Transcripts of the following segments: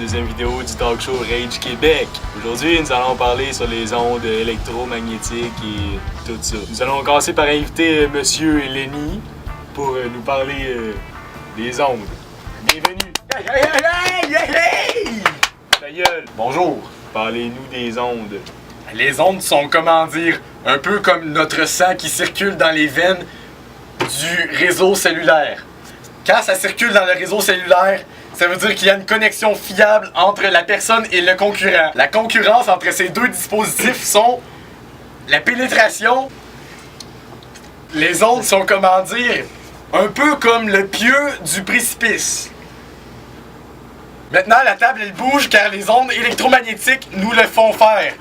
deuxième vidéo du talk show Rage Québec. Aujourd'hui, nous allons parler sur les ondes électromagnétiques et tout ça. Nous allons commencer par inviter Monsieur Lenny pour nous parler des ondes. Bienvenue! Hey, hey, hey, hey, hey, hey! Ta gueule! Bonjour! Parlez-nous des ondes. Les ondes sont, comment dire, un peu comme notre sang qui circule dans les veines du réseau cellulaire. Quand ça circule dans le réseau cellulaire, ça veut dire qu'il y a une connexion fiable entre la personne et le concurrent. La concurrence entre ces deux dispositifs sont la pénétration. Les ondes sont, comment dire, un peu comme le pieu du précipice. Maintenant, la table, elle bouge car les ondes électromagnétiques nous le font faire.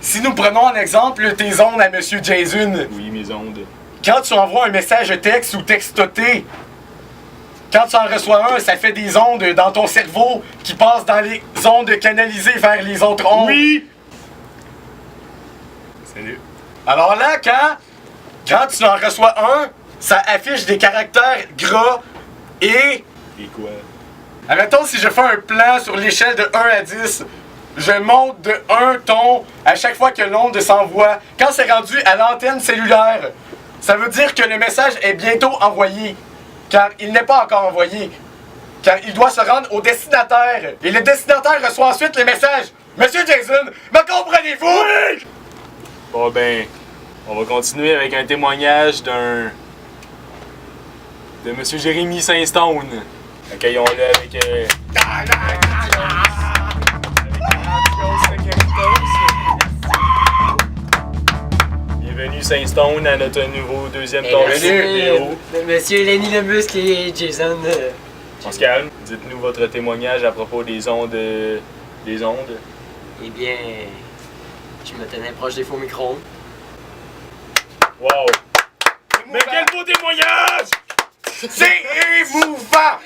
Si nous prenons en exemple tes ondes à Monsieur Jason. Oui, mes ondes. Quand tu envoies un message texte ou textoté, quand tu en reçois un, ça fait des ondes dans ton cerveau qui passent dans les ondes canalisées vers les autres ondes. Oui! Salut. Alors là, quand tu en reçois un, ça affiche des caractères gras et... Et quoi? Admettons, si je fais un plan sur l'échelle de 1 à 10, je monte de 1 ton à chaque fois que l'onde s'envoie. Quand c'est rendu à l'antenne cellulaire, ça veut dire que le message est bientôt envoyé. Car il n'est pas encore envoyé. Car il doit se rendre au destinataire. Et le destinataire reçoit ensuite le message. Monsieur Jason, me comprenez-vous? Oui! Bon ben, on va continuer avec un témoignage de Monsieur Jérémy Saint-Stone. Accueillons-le avec... Bienvenue Saint-Stone à notre nouveau deuxième talk show vidéo. Monsieur Lenny le Muscle et Jason. On se calme. Dites-nous votre témoignage à propos des ondes. Des ondes. Eh bien, je me tenais proche des faux micro-ondes. Wow! Mais quel beau témoignage! C'est émouvant!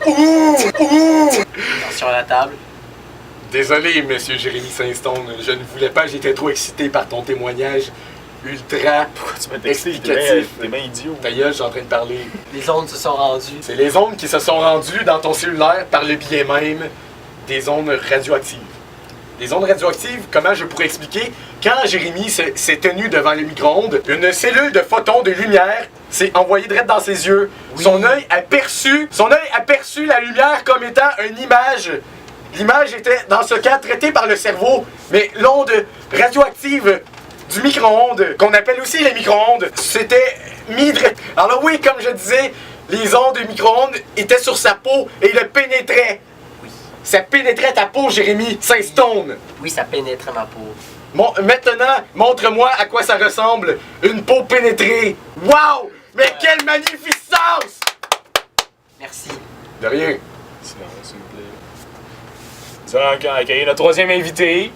Ouh! Ouh! Attention à la table. Désolé, Monsieur Jérémy Saint-Stone, je ne voulais pas, j'étais trop excité par ton témoignage ultra Pourquoi tu m'as texté? explicatif. T'es bien idiot. Ta gueule, je suis en train de parler. Les ondes se sont rendues. C'est les ondes qui se sont rendues dans ton cellulaire par le biais même des ondes radioactives. Les ondes radioactives, comment je pourrais expliquer? Quand Jérémy s'est tenu devant le micro-ondes, une cellule de photons de lumière s'est envoyée direct dans ses yeux. Oui. Son œil a perçu la lumière comme étant une image. L'image était, dans ce cas, traitée par le cerveau, mais l'onde radioactive du micro-ondes, qu'on appelle aussi les micro-ondes, c'était mis... Alors oui, comme je disais, les ondes du micro-ondes étaient sur sa peau et le pénétraient. Oui. Ça pénétrait ta peau, Jérémy Saint-Stone. Oui, ça pénètre ma peau. Maintenant, montre-moi à quoi ça ressemble, une peau pénétrée. Wow! Mais quelle magnificence! Merci. De rien. Silence, s'il vous plaît. Nous allons encore accueillir notre troisième invité.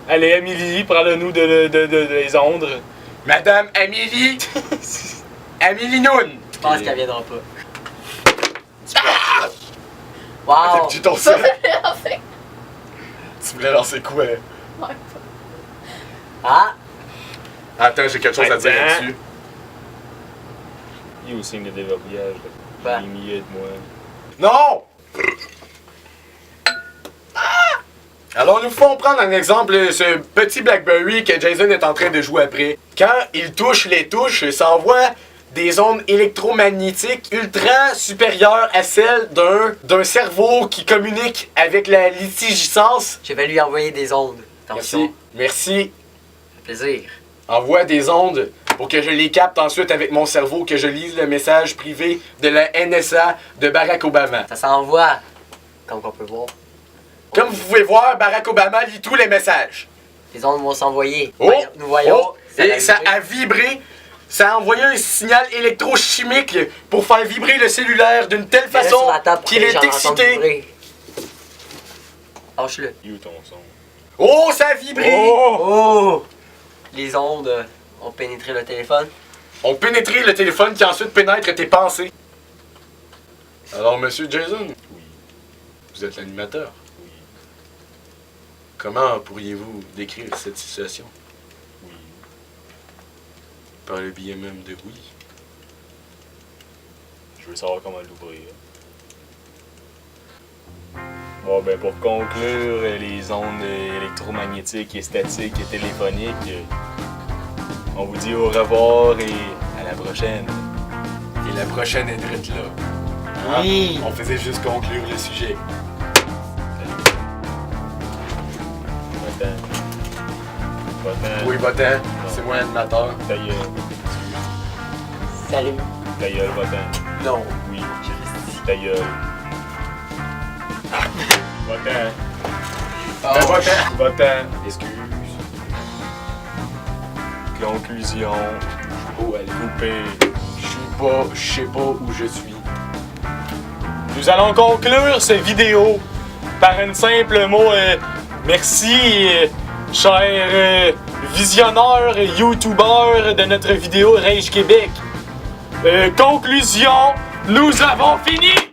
Allez, Amélie, parle-nous des ondes. Madame Amélie. Amélie Noun. Je pense qu'elle viendra pas. Ah! Wow! Tu ton Ça, sang. c'est lancé. Tu voulais lancer quoi? Ouais. Ah! Attends, j'ai quelque chose à dire Attends. là-dessus. Il y a aussi signe de déverrouillage. Ben. Mimi, aide-moi. Non! Alors, nous pouvons prendre un exemple, ce petit Blackberry que Jason est en train de jouer après. Quand il touche les touches, ça envoie des ondes électromagnétiques ultra supérieures à celles d'un cerveau qui communique avec la litigiscence. Je vais lui envoyer des ondes. Attention. Merci. Ça fait plaisir. Envoie des ondes pour que je les capte ensuite avec mon cerveau, que je lise le message privé de la NSA de Barack Obama. Ça s'envoie, comme on peut voir. Comme vous pouvez voir, Barack Obama lit tous les messages. Les ondes vont s'envoyer. Oh! Nous voyons. Oh! Et ça a vibré. Ça a envoyé un signal électrochimique pour faire vibrer le cellulaire d'une telle façon qu'il est excité. Lâche-le. Il est où ton son? Oh, ça a vibré! Oh! Les ondes ont pénétré le téléphone. On pénétrait le téléphone qui ensuite pénètre tes pensées. Alors, Monsieur Jason? Oui. Vous êtes l'animateur. Oui. Comment pourriez-vous décrire cette situation? Oui. Par le biais même de oui. veux savoir comment l'ouvrir. Bon, ben pour conclure les ondes électromagnétiques et statiques et téléphoniques, on vous dit au revoir et à la prochaine. Et la prochaine est drette là. Hein? Oui. On faisait juste conclure le sujet. Va-t'en. Va-t'en. Oui, va-t'en. C'est moi l'animateur. Ta gueule. Salut. Ta gueule, va-t'en. Non. Oui. Ta gueule. Va-t'en. Ben, va-t'en. Va-t'en. Excuse. Conclusion. Oh, elle Coupé. je sais pas où je suis. Nous allons conclure cette vidéo par un simple mot. Merci, chers visionneurs et youtubeurs de notre vidéo Rage Québec. Conclusion, nous avons fini!